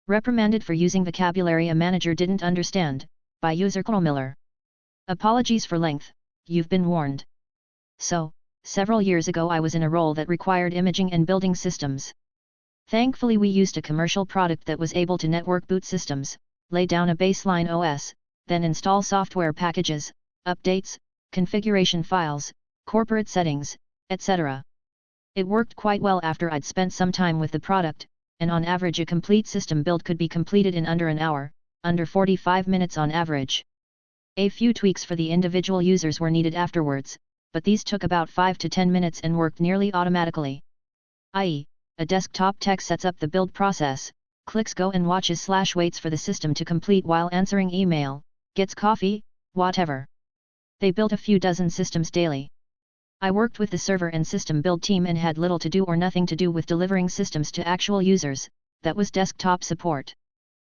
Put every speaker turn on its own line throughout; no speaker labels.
Reprimanded for using vocabulary a manager didn't understand, by user Miller. Apologies for length, you've been warned. So, several years ago I was in a role that required imaging and building systems. Thankfully we used a commercial product that was able to network boot systems, lay down a baseline OS, then install software packages, updates, configuration files, corporate settings, etc. It worked quite well after I'd spent some time with the product, and on average a complete system build could be completed in under an hour, under 45 minutes on average. A few tweaks for the individual users were needed afterwards, but these took about 5 to 10 minutes and worked nearly automatically. I.e., a desktop tech sets up the build process, clicks go and watches/waits for the system to complete while answering email, gets coffee, whatever. They built a few dozen systems daily. I worked with the server and system build team and had little to do or nothing to do with delivering systems to actual users, that was desktop support.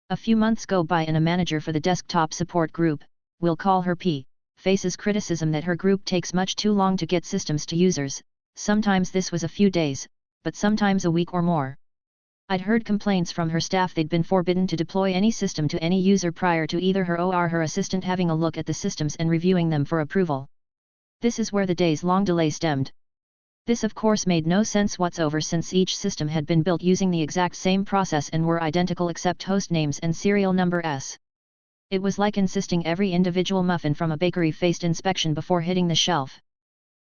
A few months go by and a manager for the desktop support group, we'll call her P, faces criticism that her group takes much too long to get systems to users. Sometimes this was a few days, but sometimes a week or more. I'd heard complaints from her staff they'd been forbidden to deploy any system to any user prior to either her or her assistant having a look at the systems and reviewing them for approval. This is where the days-long delay stemmed. This of course made no sense whatsoever since each system had been built using the exact same process and were identical except host names and serial numbers. It was like insisting every individual muffin from a bakery faced inspection before hitting the shelf.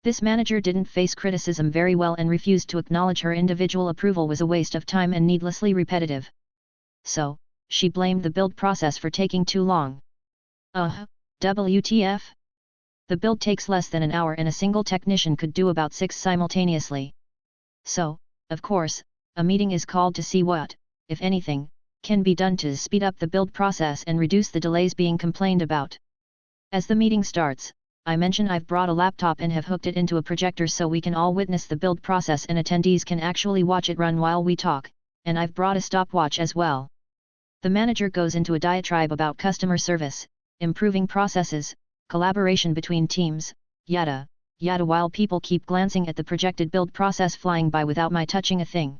This manager didn't face criticism very well and refused to acknowledge her individual approval was a waste of time and needlessly repetitive. So, she blamed the build process for taking too long. WTF? The build takes less than an hour and a single technician could do about 6 simultaneously. So, of course, a meeting is called to see what, if anything, can be done to speed up the build process and reduce the delays being complained about. As the meeting starts, I mention I've brought a laptop and have hooked it into a projector so we can all witness the build process and attendees can actually watch it run while we talk, and I've brought a stopwatch as well. The manager goes into a diatribe about customer service, improving processes, collaboration between teams, yada, yada while people keep glancing at the projected build process flying by without my touching a thing.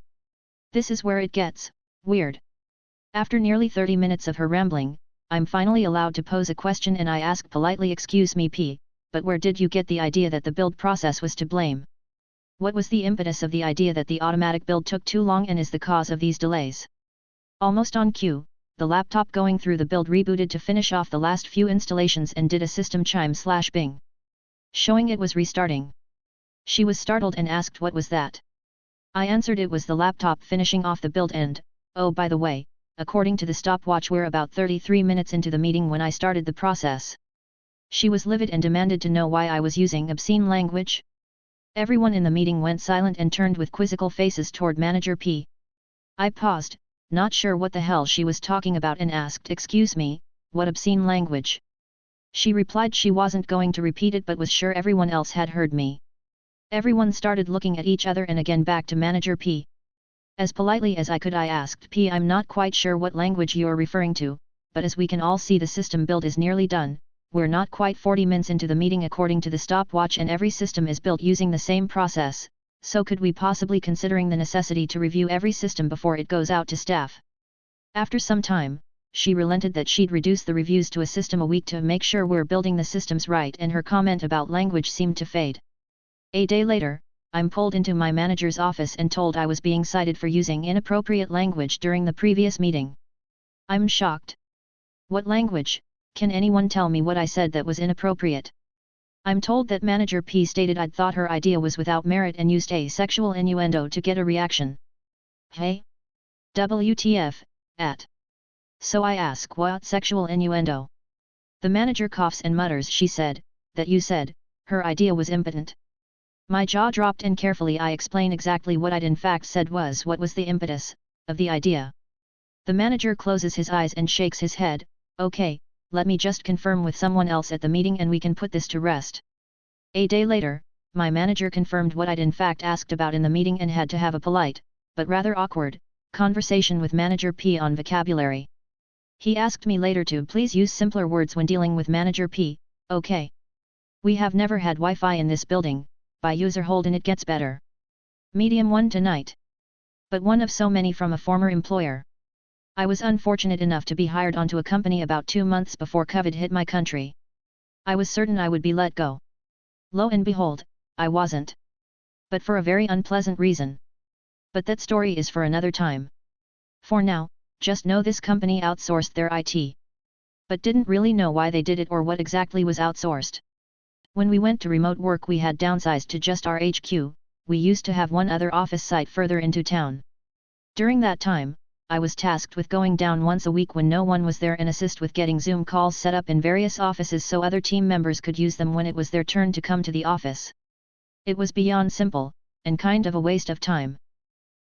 This is where it gets weird. After nearly 30 minutes of her rambling, I'm finally allowed to pose a question and I ask politely, "Excuse me P, but where did you get the idea that the build process was to blame? What was the impetus of the idea that the automatic build took too long and is the cause of these delays?" Almost on cue, the laptop going through the build rebooted to finish off the last few installations and did a system chime/bing, showing it was restarting. She was startled and asked what was that. I answered it was the laptop finishing off the build and, oh by the way, according to the stopwatch we're about 33 minutes into the meeting when I started the process. She was livid and demanded to know why I was using obscene language. Everyone in the meeting went silent and turned with quizzical faces toward Manager P. I paused, not sure what the hell she was talking about and asked, "Excuse me, what obscene language?" She replied she wasn't going to repeat it but was sure everyone else had heard me. Everyone started looking at each other and again back to Manager P. As politely as I could I asked, "P, I'm not quite sure what language you're referring to, but as we can all see the system build is nearly done, we're not quite 40 minutes into the meeting according to the stopwatch and every system is built using the same process, so could we possibly considering the necessity to review every system before it goes out to staff?" After some time, she relented that she'd reduce the reviews to a system a week to make sure we're building the systems right and her comment about language seemed to fade. A day later, I'm pulled into my manager's office and told I was being cited for using inappropriate language during the previous meeting. I'm shocked. What language? Can anyone tell me what I said that was inappropriate? I'm told that Manager P stated I'd thought her idea was without merit and used a sexual innuendo to get a reaction. Hey? WTF, at? So I ask, what sexual innuendo? The manager coughs and mutters, "She said, that you said, her idea was impotent." My jaw dropped and carefully I explain exactly what I'd in fact said was what was the impetus, of the idea. The manager closes his eyes and shakes his head, "Okay, let me just confirm with someone else at the meeting and we can put this to rest." A day later, my manager confirmed what I'd in fact asked about in the meeting and had to have a polite, but rather awkward, conversation with Manager P on vocabulary. He asked me later to please use simpler words when dealing with Manager P. Okay. We have never had Wi-Fi in this building, by user hold and it gets better. Medium one tonight. But one of so many from a former employer. I was unfortunate enough to be hired onto a company about 2 months before COVID hit my country. I was certain I would be let go. Lo and behold, I wasn't. But for a very unpleasant reason. But that story is for another time. For now, just know this company outsourced their IT. But didn't really know why they did it or what exactly was outsourced. When we went to remote work, we had downsized to just our HQ. We used to have one other office site further into town. During that time, I was tasked with going down once a week when no one was there and assist with getting Zoom calls set up in various offices so other team members could use them when it was their turn to come to the office. It was beyond simple, and kind of a waste of time.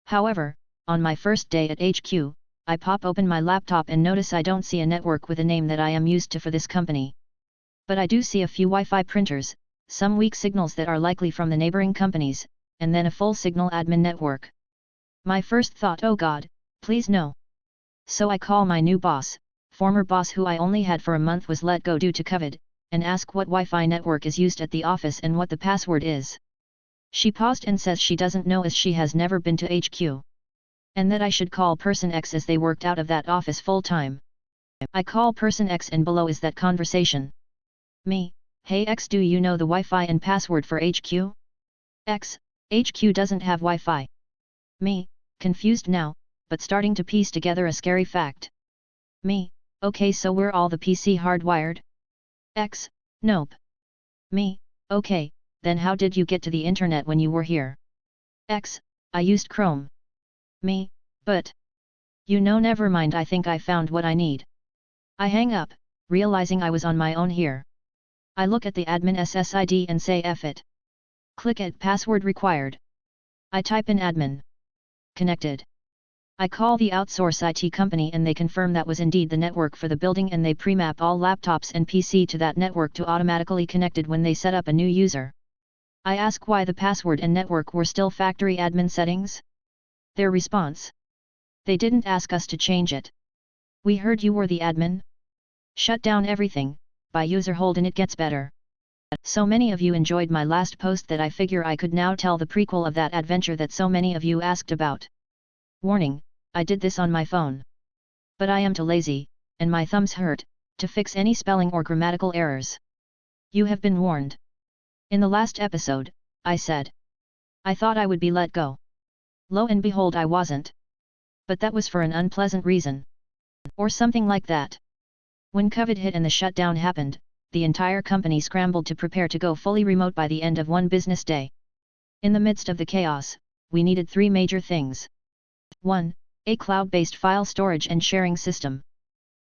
However, on my first day at HQ, I pop open my laptop and notice I don't see a network with a name that I am used to for this company. But I do see a few Wi-Fi printers, some weak signals that are likely from the neighboring companies, and then a full signal admin network. My first thought, oh God, please no. So I call my new boss, former boss who I only had for a month was let go due to COVID, and ask what Wi-Fi network is used at the office and what the password is. She paused and says she doesn't know as she has never been to HQ. And that I should call person X as they worked out of that office full time. I call person X and below is that conversation. Me, hey X, do you know the Wi-Fi and password for HQ? X, HQ doesn't have Wi-Fi. Me, confused now, but starting to piece together a scary fact. Me, okay, so we're all the PC hardwired? X, nope. Me, okay, then how did you get to the internet when you were here? X, I used Chrome. Me, but... You know, never mind, I think I found what I need. I hang up, realizing I was on my own here. I look at the admin SSID and say F it. Click at password required. I type in admin. Connected. I call the outsource IT company and they confirm that was indeed the network for the building and they pre-map all laptops and PC to that network to automatically connected when they set up a new user. I ask why the password and network were still factory admin settings. Their response. They didn't ask us to change it. We heard you were the admin. Shut down everything, by user hold and it gets better. So many of you enjoyed my last post that I figure I could now tell the prequel of that adventure that so many of you asked about. Warning, I did this on my phone. But I am too lazy, and my thumbs hurt, to fix any spelling or grammatical errors. You have been warned. In the last episode, I said. I thought I would be let go. Lo and behold, I wasn't. But that was for an unpleasant reason. Or something like that. When COVID hit and the shutdown happened, the entire company scrambled to prepare to go fully remote by the end of one business day. In the midst of the chaos, we needed 3 major things. 1. A cloud-based file storage and sharing system.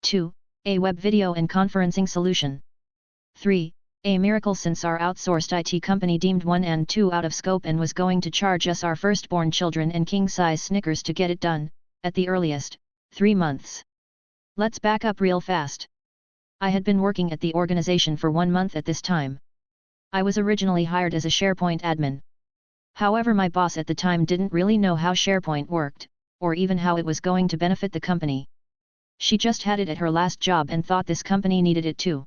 2. A web video and conferencing solution. 3. A miracle since our outsourced IT company deemed 1 and 2 out of scope and was going to charge us our firstborn children and king-size Snickers to get it done, at the earliest, 3 months. Let's back up real fast. I had been working at the organization for 1 month at this time. I was originally hired as a SharePoint admin. However, my boss at the time didn't really know how SharePoint worked, or even how it was going to benefit the company. She just had it at her last job and thought this company needed it too.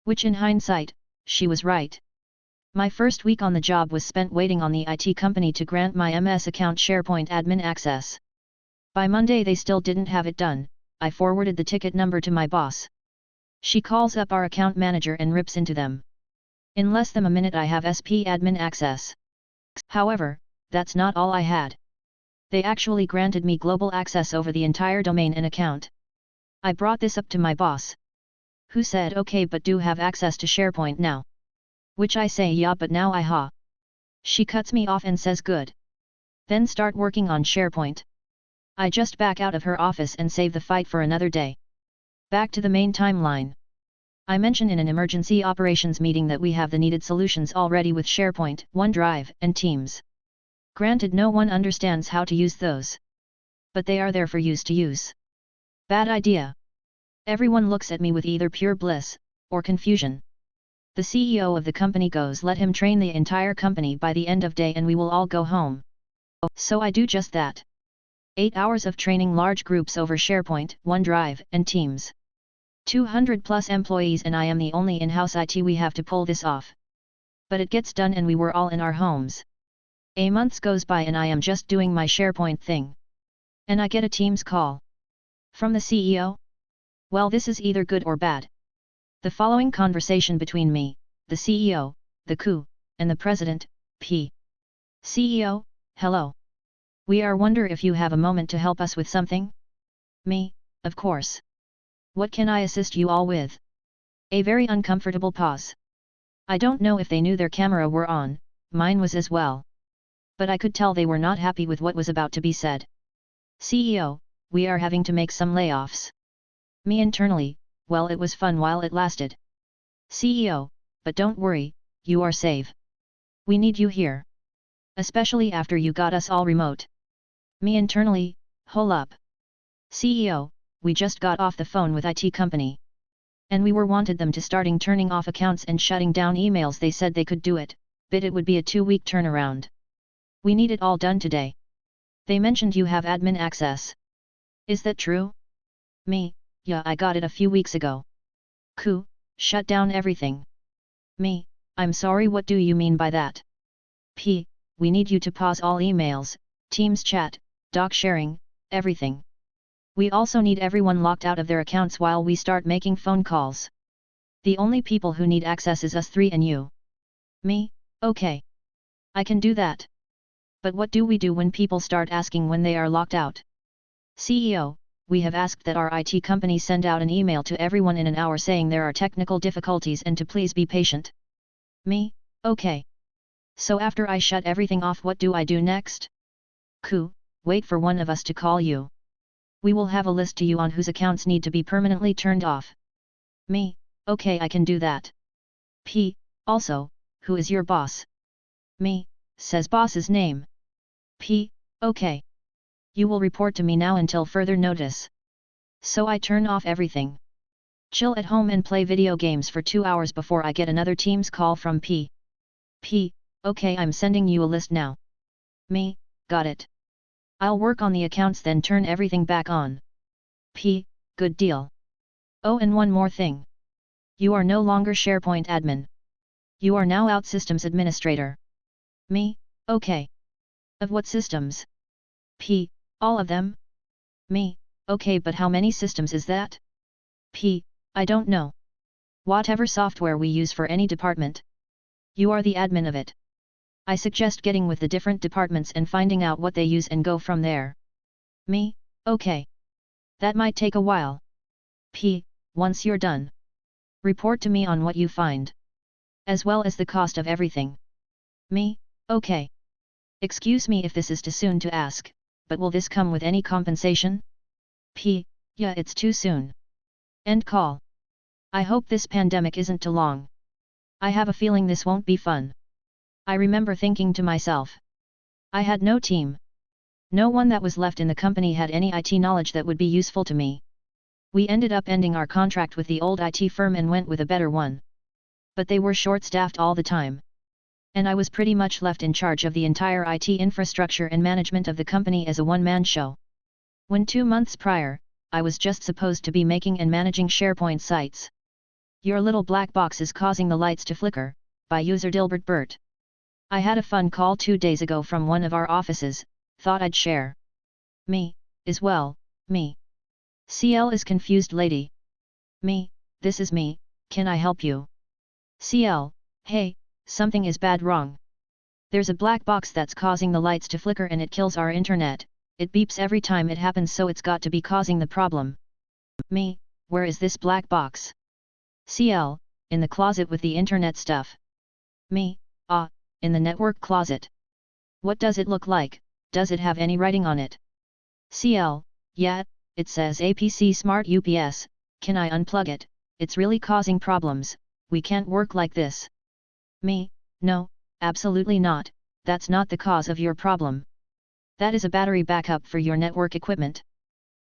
Which in hindsight, she was right. My first week on the job was spent waiting on the IT company to grant my MS account SharePoint admin access. By Monday they still didn't have it done. I forwarded the ticket number to my boss. She calls up our account manager and rips into them. In less than a minute I have SP admin access. However, that's not all I had. They actually granted me global access over the entire domain and account. I brought this up to my boss, who said okay, but do have access to SharePoint now. Which I say yeah, but now I ha. She cuts me off and says good. Then start working on SharePoint. I just back out of her office and save the fight for another day. Back to the main timeline. I mention in an emergency operations meeting that we have the needed solutions already with SharePoint, OneDrive, and Teams. Granted, no one understands how to use those. But they are there for use to use. Bad idea. Everyone looks at me with either pure bliss, or confusion. The CEO of the company goes, let him train the entire company by the end of day and we will all go home. So I do just that. 8 hours of training large groups over SharePoint, OneDrive, and Teams. 200 plus employees and I am the only in-house IT we have to pull this off. But it gets done and we were all in our homes. A month goes by and I am just doing my SharePoint thing. And I get a Teams call. From the CEO? Well, this is either good or bad. The following conversation between me, the CEO, the coup, and the President, P. CEO, hello. We are wonder if you have a moment to help us with something? Me, of course. What can I assist you all with? A very uncomfortable pause. I don't know if they knew their camera were on, mine was as well. But I could tell they were not happy with what was about to be said. CEO, we are having to make some layoffs. Me internally, well, it was fun while it lasted. CEO, but don't worry, you are safe. We need you here. Especially after you got us all remote. Me internally, hold up. CEO, we just got off the phone with IT company. And we were wanted them to starting turning off accounts and shutting down emails. They said they could do it, but it would be a 2-week turnaround. We need it all done today. They mentioned you have admin access. Is that true? Me, yeah, I got it a few weeks ago. Coup, shut down everything. Me, I'm sorry, what do you mean by that? P, we need you to pause all emails, Teams chat, doc sharing, everything. We also need everyone locked out of their accounts while we start making phone calls. The only people who need access is us three and you. Me, okay. I can do that. But what do we do when people start asking when they are locked out? CEO, we have asked that our IT company send out an email to everyone in an hour saying there are technical difficulties and to please be patient. Me, okay. So after I shut everything off, what do I do next? Coup, wait for one of us to call you. We will have a list to you on whose accounts need to be permanently turned off. Me, okay, I can do that. P, also, who is your boss? Me, says boss's name. P, okay. You will report to me now until further notice. So I turn off everything. Chill at home and play video games for 2 hours before I get another Teams call from P. P, okay, I'm sending you a list now. Me, got it. I'll work on the accounts then turn everything back on. P, good deal. Oh, and one more thing. You are no longer SharePoint admin. You are now OutSystems administrator. Me, okay. Of what systems? P, all of them? Me, okay, but how many systems is that? P, I don't know. Whatever software we use for any department. You are the admin of it. I suggest getting with the different departments and finding out what they use and go from there. Me, okay. That might take a while. P, once you're done, report to me on what you find. As well as the cost of everything. Me, okay. Excuse me if this is too soon to ask, but will this come with any compensation? P, yeah, it's too soon. End call. I hope this pandemic isn't too long. I have a feeling this won't be fun. I remember thinking to myself. I had no team. No one that was left in the company had any IT knowledge that would be useful to me. We ended up ending our contract with the old IT firm and went with a better one. But they were short-staffed all the time. And I was pretty much left in charge of the entire IT infrastructure and management of the company as a one-man show. When 2 months prior, I was just supposed to be making and managing SharePoint sites. Your little black box is causing the lights to flicker, by user Dilbert Burt. I had a fun call 2 days ago from one of our offices, thought I'd share. Me, as well, me. CL is confused lady. Me, this is me, can I help you? CL, hey, something is bad wrong. There's a black box that's causing the lights to flicker and it kills our internet, it beeps every time it happens, so it's got to be causing the problem. Me, where is this black box? CL, in the closet with the internet stuff. Me, in the network closet. What does it look like, does it have any writing on it? CL, yeah, it says APC Smart UPS, can I unplug it, it's really causing problems, we can't work like this. Me, no, absolutely not, that's not the cause of your problem. That is a battery backup for your network equipment.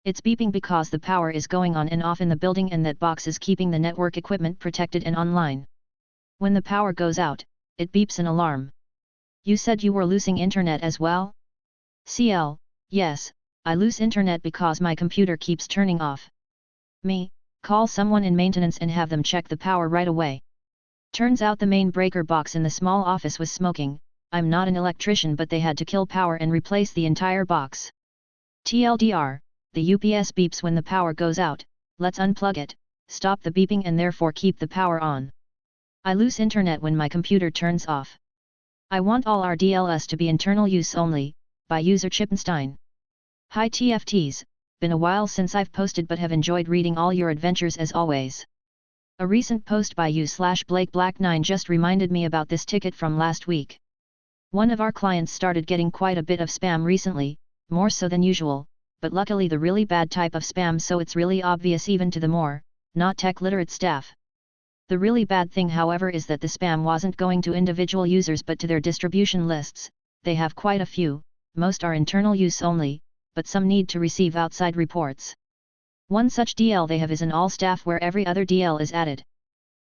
It's beeping because the power is going on and off in the building and that box is keeping the network equipment protected and online. When the power goes out, it beeps an alarm. You said you were losing internet as well? CL, yes, I lose internet because my computer keeps turning off. Me, call someone in maintenance and have them check the power right away. Turns out the main breaker box in the small office was smoking. I'm not an electrician, but they had to kill power and replace the entire box. TLDR, the UPS beeps when the power goes out, let's unplug it, stop the beeping and therefore keep the power on. I lose internet when my computer turns off. I want all our DLS to be internal use only, by user Chippenstein. Hi TFTs, been a while since I've posted but have enjoyed reading all your adventures as always. A recent post by you/BlakeBlack9 just reminded me about this ticket from last week. One of our clients started getting quite a bit of spam recently, more so than usual, but luckily the really bad type of spam so it's really obvious even to the more, not tech literate staff. The really bad thing however is that the spam wasn't going to individual users but to their distribution lists. They have quite a few, most are internal use only, but some need to receive outside reports. One such DL they have is an all staff where every other DL is added.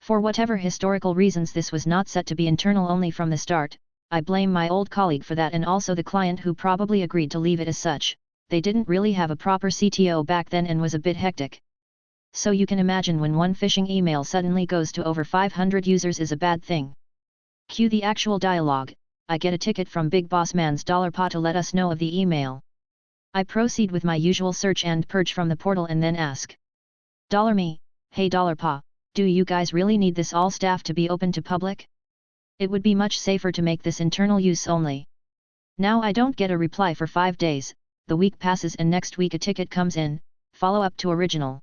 For whatever historical reasons this was not set to be internal only from the start. I blame my old colleague for that and also the client who probably agreed to leave it as such. They didn't really have a proper CTO back then and was a bit hectic. So you can imagine when one phishing email suddenly goes to over 500 users is a bad thing. Cue the actual dialogue. I get a ticket from Big Boss Man's $Pa to let us know of the email. I proceed with my usual search and purge from the portal and then ask. $Me, hey $Pa, do you guys really need this all staff to be open to public? It would be much safer to make this internal use only. Now I don't get a reply for 5 days, the week passes and next week a ticket comes in, follow up to original.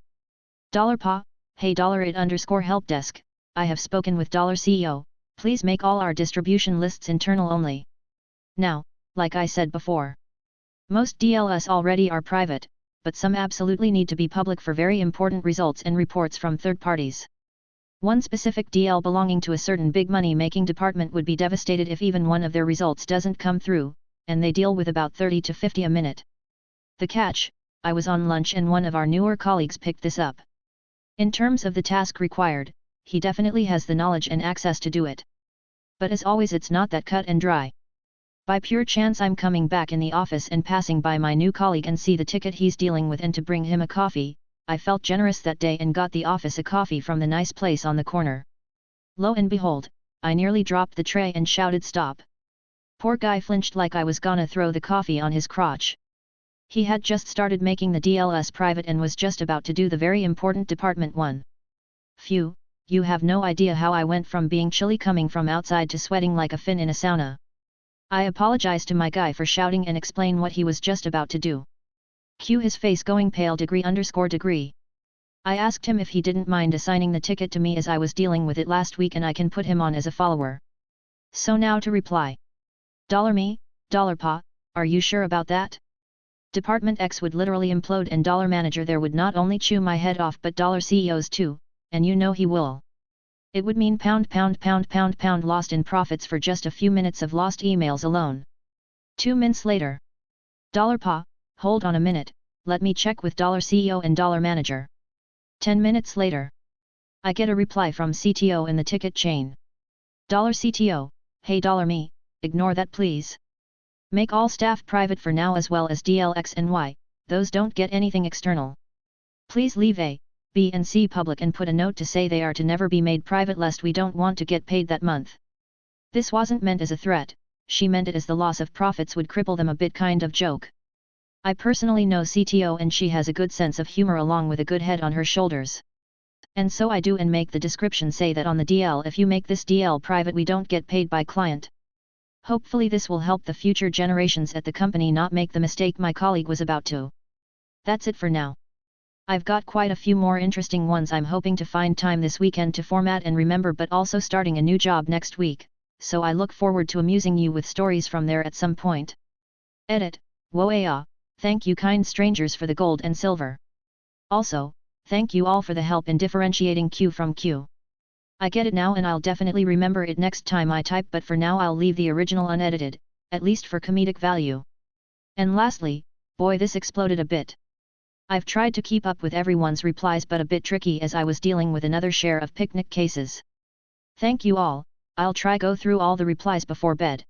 $Pa, hey $it_helpdesk, I have spoken with $CEO, please make all our distribution lists internal only. Now, like I said before, most DLS already are private, but some absolutely need to be public for very important results and reports from third parties. One specific DL belonging to a certain big money-making department would be devastated if even one of their results doesn't come through, and they deal with about 30 to 50 a minute. The catch, I was on lunch and one of our newer colleagues picked this up. In terms of the task required, he definitely has the knowledge and access to do it. But as always it's not that cut and dry. By pure chance I'm coming back in the office and passing by my new colleague and see the ticket he's dealing with and to bring him a coffee. I felt generous that day and got the office a coffee from the nice place on the corner. Lo and behold, I nearly dropped the tray and shouted stop. Poor guy flinched like I was gonna throw the coffee on his crotch. He had just started making the DLS private and was just about to do the very important department one. Phew, you have no idea how I went from being chilly coming from outside to sweating like a fin in a sauna. I apologized to my guy for shouting and explain what he was just about to do. Cue his face going pale degree. I asked him if he didn't mind assigning the ticket to me as I was dealing with it last week and I can put him on as a follower. So now to reply. $Me, $Pa, are you sure about that? Department X would literally implode and $manager there would not only chew my head off but $CEOs too, and you know he will. It would mean pound lost in profits for just a few minutes of lost emails alone. 2 minutes later. $Pa, hold on a minute, let me check with $CEO and $manager. 10 minutes later. I get a reply from CTO in the ticket chain. $CTO, hey $me, ignore that please. Make all staff private for now as well as DLX and Y, those don't get anything external. Please leave A, B and C public and put a note to say they are to never be made private lest we don't want to get paid that month. This wasn't meant as a threat, she meant it as the loss of profits would cripple them a bit kind of joke. I personally know CTO and she has a good sense of humor along with a good head on her shoulders. And so I do and make the description say that on the DL if you make this DL private we don't get paid by client. Hopefully this will help the future generations at the company not make the mistake my colleague was about to. That's it for now. I've got quite a few more interesting ones I'm hoping to find time this weekend to format and remember but also starting a new job next week, so I look forward to amusing you with stories from there at some point. Edit, Woaya, thank you kind strangers for the gold and silver. Also, thank you all for the help in differentiating Q from Q. I get it now and I'll definitely remember it next time I type but for now I'll leave the original unedited, at least for comedic value. And lastly, boy this exploded a bit. I've tried to keep up with everyone's replies but a bit tricky as I was dealing with another share of picnic cases. Thank you all, I'll try go through all the replies before bed.